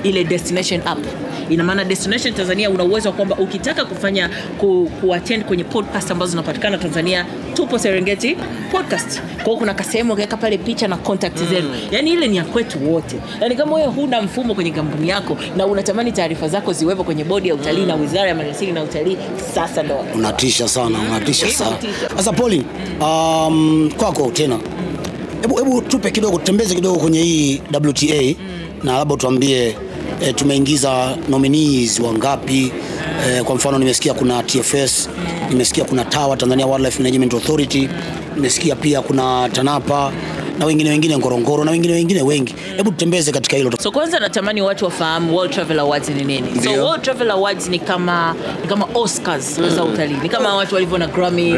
ile destination app. Ina maana Destination Tanzania una uwezo kwamba ukitaka kufanya kuattend kwenye podcast ambazo zinapatikana Tanzania, tupo Serengeti podcast. Kwa hiyo kuna kasehemu ukaweka pale picha na contact zenu. Yaani ile ni ya kwetu wote. Yaani kama wewe huna mfumo kwenye kampuni yako na unatamani taarifa zako ziwepo kwenye bodi ya utalii na Wizara ya Maliasili na Utalii, sasa ndo unatisha sana. Sasa Pauline, kwako tena. Hebu tupe kidogo, tutembeze kidogo kwenye hii WTA na labda tuambie tumeingiza nominees wangapi? Kwa mfano nimesikia kuna TFS, nimesikia kuna TAWA, Tanzania Wildlife Management Authority, nimesikia pia kuna TANAPA na wengine Ngorongoro na wengine wengi. Hebu tutembeze katika hilo. So kwanza natamani watu wafahamu World Travel Awards ni nini. So World Travel Awards ni kama Oscars za utalii. Ni kama watu walivyo na Grammy.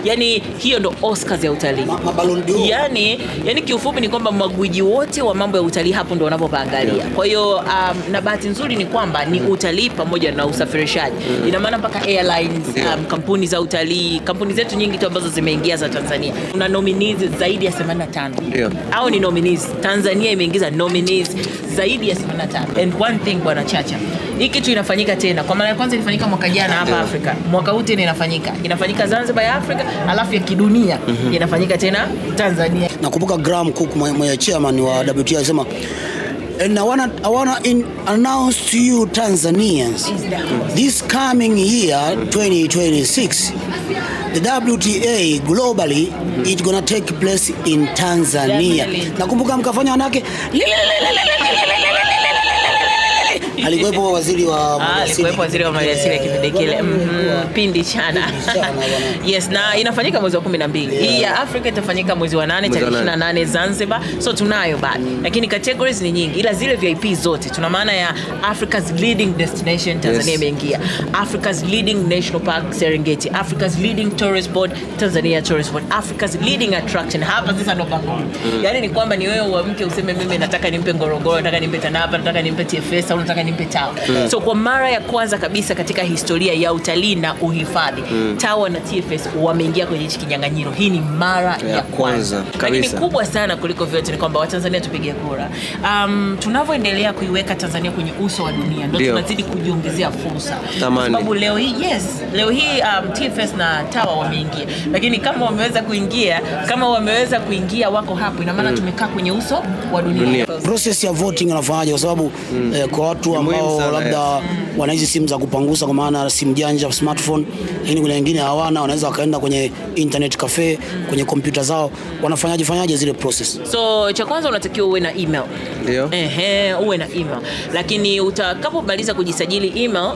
Yaani hiyo ndo Oscars ya utalii. Ballon d'Or. Yaani kiufupi ni kwamba magwiji wote wa mambo ya utalii hapo ndo wanapopaangalia. Kwa hiyo na bahati nzuri ni kwamba ni utalii pamoja na usafirishaji. Ina maana mpaka airlines, kampuni za utalii, kampuni zetu nyingi tu ambazo zimeingia za Tanzania. Kuna nominees zaidi ya 85. Au ni nominees. Tanzania imeingiza nominees zaidi ya 85. And one thing bwana Chacha, hii kitu inafanyika tena. Kwa mara ya kwanza ilifanyika mwaka jana hapa Afrika. Mwaka huu tena inafanyika Zanzibar ya Afrika, alafu ya kidunia inafanyika tena Tanzania. Nakumbuka Graham Cook, mwenye chairman wa WTA, alisema, and I wanna announce to you Tanzanians, this coming year 2026, the WTA globally it's gonna take place in Tanzania. Nakumbuka mkafanya wanake alikuwepo waziri wa maliasili kipindi kile Pindi Chana. Yes, na inafanyika mwezi wa 12. Hii ya Afrika itafanyika mwezi wa 8 tarehe 28 Zanzibar. So tunayo bado. Lakini categories ni nyingi. Ila zile VIP zote tuna maana ya Africa's leading destination Tanzania imeingia. Africa's leading national park Serengeti, Africa's leading tourist board Tanzania Tourist Board, Africa's leading attraction. Hapa sasa ndo bako. Yaani ni kwamba ni wewe uamke useme mimi nataka nimpe Ngorongoro, nataka nimpe TANAPA, nataka nimpe TFS au nataka nimpe TAWA. So kwa mara ya kwanza kabisa katika historia ya utalii na uhifadhi, TAWA na TFS wameingia kwenye hichi kinyang'anyiro. Hii ni mara ya kwanza. Lakini kubwa sana kuliko vyote ni kwamba Watanzania tupige kura. Tunavyoendelea kuiweka Tanzania kwenye uso wa dunia ndio tunazidi kujiongezea fursa. Kwa sababu leo hii TFS na TAWA wameingia. Lakini kama wameweza kuingia wako hapo, ina maana tumekaa kwenye uso wa dunia. Process ya voting inafanyaje? Kwa sababu kwa watu ambao labda wana hizi simu za kupangusa, kwa maana simu janja, smartphone, lakini kuna wengine hawana, wanaweza wakaenda kwenye internet cafe, kwenye kompyuta zao, wanafanyaje zile process? So cha kwanza unatakiwa uwe na email. Ndio. Uwe na email. Lakini utakapomaliza kujisajili email,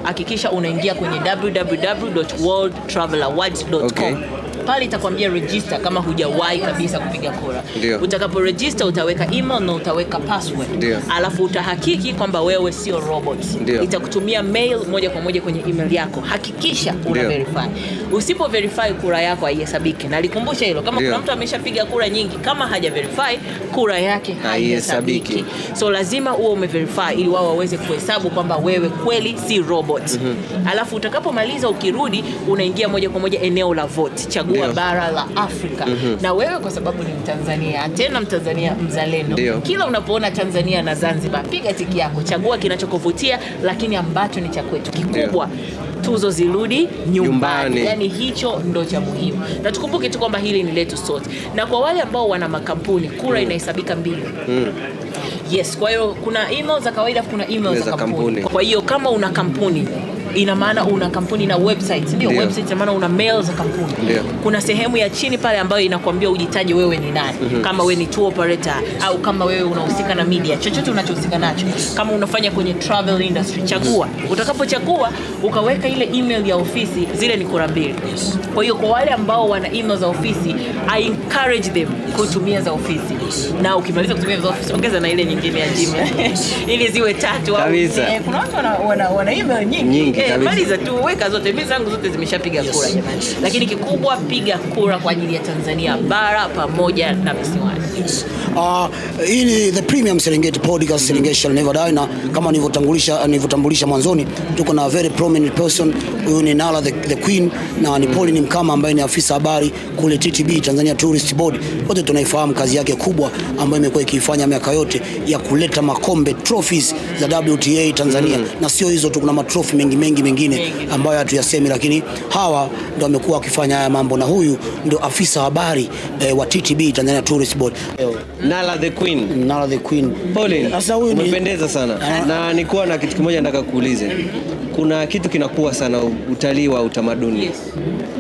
hakikisha unaingia kwenye www.worldtravelawards.com. Pale itakwambia register kama hujawahi kabisa kupiga kura. Utakapo register utaweka email na utaweka password. Alafu utahakiki kwamba wewe sio robot. Itakutumia mail moja kwa moja kwenye email yako. Hakikisha una verify. Usipo verify kura yako haihesabiki. Na likumbusha hilo, kama kuna mtu ameshapiga kura nyingi, kama haja verify kura yake haihesabiki. So lazima uwe umeverify ili wao waweze kuhesabu kwamba wewe kweli si robot. Alafu utakapomaliza ukirudi unaingia moja kwa moja eneo la vote. Chagua bara la Afrika. Na wewe kwa sababu ni Mtanzania, tena Mtanzania mzalendo, kila unapoona Tanzania na Zanzibar, piga tiki yako, chagua kinachokuvutia lakini ambacho ni cha kwetu. Kikubwa tuzo zirudi nyumbani. Yaani hicho ndo cha muhimu. Na tukumbuke tu kwamba hili ni letu sote. Na kwa wale ambao wana makampuni, kura inahesabika mbili. Yes, kwa hiyo kuna email za kawaida, kuna email za kampuni. Kwa hiyo kama una kampuni, ina maana una kampuni na website. Ndio, website ina maana una mail za kampuni. Kuna sehemu ya chini pale ambayo inakuambia ujitaje wewe ni nani. Kama wewe ni tour operator au kama wewe unahusika na media, chochote unachohusika nacho. Kama unafanya kwenye travel industry, chagua. Utakapochagua ukaweka ile email ya ofisi, zile ni kura mbili. Kwa hiyo kwa wale ambao wana email za ofisi, I encourage them kutumia za ofisi. Na ukimaliza kutumia za ofisi, ongeza na ile nyingine ya Gmail ili ziwe 3 au kuna watu wana email nyingi. maliza tu, weka zote, mimi zangu zote zimeshapiga kura jamani. Lakini kikubwa, piga kura kwa ajili ya Tanzania bara pamoja na visiwani. Hii ni the premium Serengeti podcast, Serengeti shall never die, na kama nilivyotambulisha mwanzoni, tuko na very prominent person. Huyu ni Nala the Queen, na ni Pauline Mkama ambaye ni afisa habari kule TTB, Tanzania Tourist Board. Wote tunaifahamu kazi yake kubwa ambayo imekuwa ikifanya miaka yote ya kuleta makombe trophies za WTA Tanzania, na sio hizo tu, kuna matrofi mengi mengine ambayo hatuyasemi, lakini hawa ndio wamekuwa wakifanya haya mambo, na huyu ndio afisa habari wa TTB, Tanzania Tourist Board. Nala the Queen. Nala the Queen. Pauline, sasa huyu umependeza sana. Na nilikuwa na kitu kimoja nataka kuulize. Kuna kitu kinakuwa sana, utalii wa utamaduni. Yes.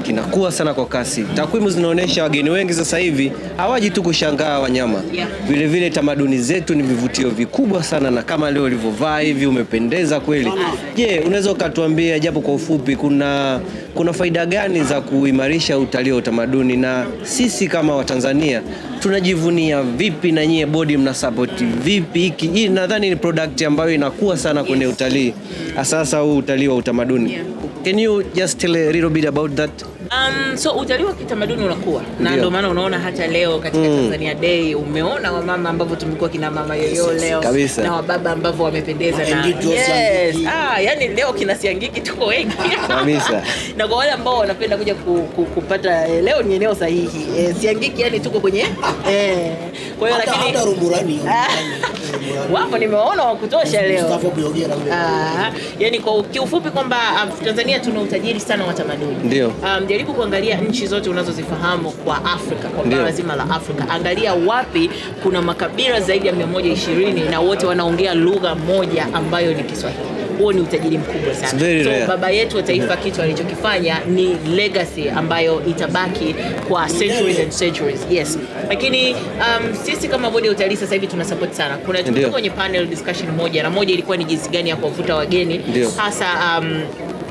Kinakuwa sana kwa kasi. Takwimu zinaonyesha wageni wengi sasa hivi hawaji tu kushangaa wanyama. Vile vile tamaduni zetu ni vivutio vikubwa sana, na kama leo ulivyovaa hivi umependeza kweli. Je, unaweza ukatuambia japo kwa ufupi kuna faida gani za kuimarisha utalii wa utamaduni, na sisi kama Watanzania tunajivunia vipi, na nyie bodi mna support vipi? Hii nadhani ni product ambayo inakuwa sana kwenye utalii, sasa huu utalii wa utamaduni. Can you just tell a little bit about that? So utalii wa kitamaduni unakuwa, na ndio maana unaona hata leo katika Tanzania Day umeona wamama ambao tumekuwa kina mama yoyo leo kabisa, na wababa ambao wamependeza na yes. Yani leo kina Siangiki tuko wengi kabisa. Na kwa wale ambao wanapenda kuja kupata leo ni eneo sahihi. Siangiki yani tuko kwenye kwa hiyo lakini hata Rumburani wapo nimewaona wa kutosha leo. Yani kwa kiufupi kwamba Tanzania tuna utajiri sana wa tamaduni. Ndio. Jaribu kuangalia nchi zote unazozifahamu kwa Afrika, kwa bara zima la Afrika. Angalia wapi kuna makabila zaidi ya 120 na wote wanaongea lugha moja ambayo ni Kiswahili. Huo ni utajiri mkubwa sana. So baba yetu wa taifa kitu alichokifanya ni legacy ambayo itabaki kwa centuries and centuries. Yes. Lakini sisi kama bodi ya utalii sasa hivi tuna support sana. Kuna tuko kwenye panel discussion moja ilikuwa ni jinsi gani ya kuwavuta wageni hasa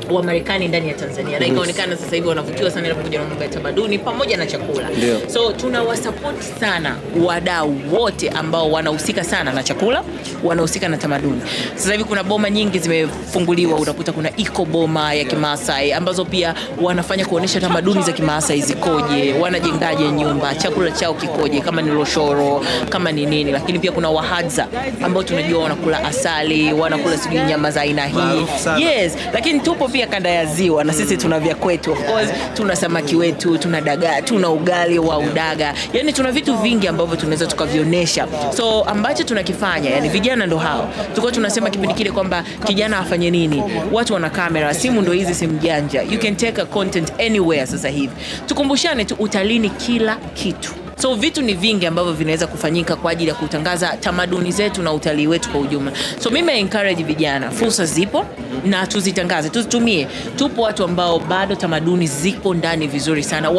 wa Marekani ndani ya Tanzania. Na ikaonekana sasa hivi wanavutiwa sana inapokuja na mambo ya tamaduni pamoja na chakula. So tunawasupport sana wadau wote ambao wanahusika sana na chakula, wanahusika na tamaduni. Sasa hivi kuna boma nyingi zimefunguliwa, utakuta kuna Eco Boma ya Kimaasai ambazo pia wanafanya kuonesha tamaduni za Kimaasai zikoje, wanajengaje nyumba, chakula chao kikoje, kama ni loshoro, kama ni nini. Lakini pia kuna Wahadza ambao tunajua wanakula asali, wanakula sijui nyama za aina hii. Yes, lakini tupo pia kanda ya ziwa na sisi tuna vya kwetu, of course tuna samaki wetu, tuna dagaa, tuna ugali wa udaga, yani tuna vitu vingi ambavyo tunaweza tukavionesha. So ambacho tunakifanya, yani vijana ndo hao tulikuwa tunasema kipindi kile kwamba kijana afanye nini, watu wana kamera, simu ndo hizi, simu janja, you can take a content anywhere. Sasa hivi tukumbushane tu, utalii kila kitu. So vitu ni vingi ambavyo vinaweza kufanyika kwa ajili ya kutangaza tamaduni zetu na utalii wetu kwa ujumla. So mimi encourage vijana, fursa zipo na tuzitangaze, tuzitumie. Tupo watu ambao bado tamaduni zipo ndani vizuri sana,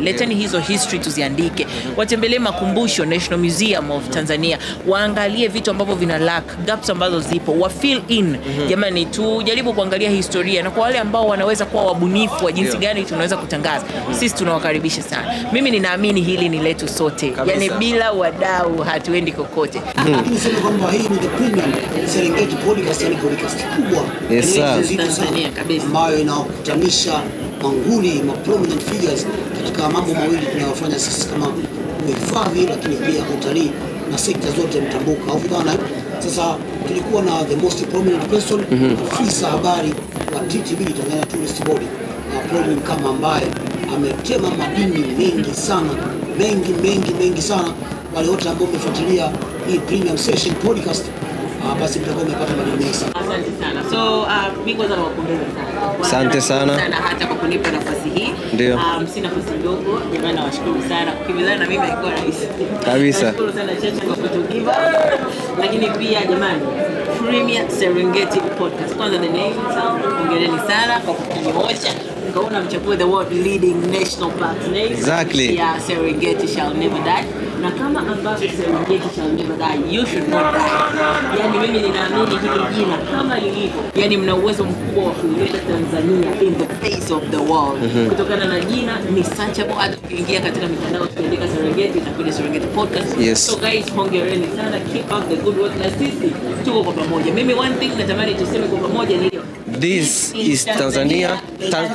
leteni hizo history tuziandike. Watembelee makumbusho, National Museum of Tanzania, waangalie vitu ambavyo vina lack, gaps ambazo zipo, wa fill in. Jamani, tujaribu kuangalia historia, na kwa wale ambao wanaweza kuwa wabunifu wa jinsi gani tunaweza kutangaza, sisi tunawakaribisha sana. Mimi ninaamini hili ni letu sote. Yani bila wadau hatuendi kokote. Nisema kwamba hii ni the premium Serengeti podcast, yani podcast kubwa Tanzania kabisa, ambayo inakutanisha manguli, prominent figures katika mambo mawili tunayofanya sisi kama uhifadhi, lakini pia utalii na sekta zote mtambuka. Au bwana, sasa tulikuwa na the most prominent person, afisa habari wa TTB, Tanzania Tourist Board, na Pauline Mkama ambaye ametema madini mengi sana, mengi sana. Wale wote ambao wamefuatilia hii premium session podcast, basi mtakuwa umepata madini mengi sana. Asante sana. So mimi kwanza nawapongeza sana. Asante sana Hata kwa kunipa nafasi hii. Ndio. Si nafasi ndogo. Jamani, nawashukuru sana. Kukimbizana na mimi haikuwa rahisi. Kabisa. Nashukuru sana Chacha kwa kutugiva. Lakini pia jamani, Premium Serengeti podcast. Kwanza the name itself, hongereni sana kwa kukinyoosha. Kaona mchapue the world leading national park name. Exactly. Yeah, Serengeti shall never die. Na kama ambavyo Serengeti shall never die, you should not die. Yani mimi ninaamini hili jina kama lilivyo, yani mna uwezo mkubwa wa kuleta Tanzania in the face of the world. Kutokana na jina ni searchable, hata ukiingia katika mitandao ukiandika Serengeti itakuja Serengeti podcast. Yes. So guys, hongereni sana, keep up the good work, na sisi tuko kwa pamoja. Mimi one thing natamani tuseme kwa pamoja ni This is Tanzania.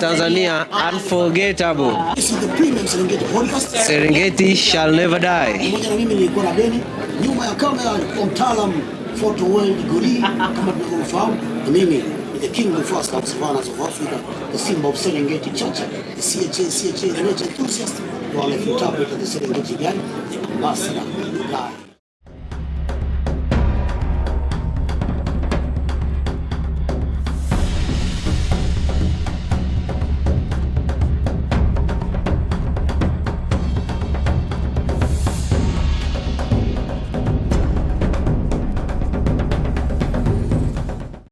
Tanzania unforgettable. This is the premium Serengeti podcast. Serengeti shall never die. Pamoja na mimi nilikuwa na Beni, nyuma ya kamera ni mtaalamu photo world Goli kama tunavyofahamu. Na mimi ni the king of first of savannas of Africa, the symbol of Serengeti Chacha, the CHA, the nature enthusiast, the one of interpreter the Serengeti guy, the ambassador guy.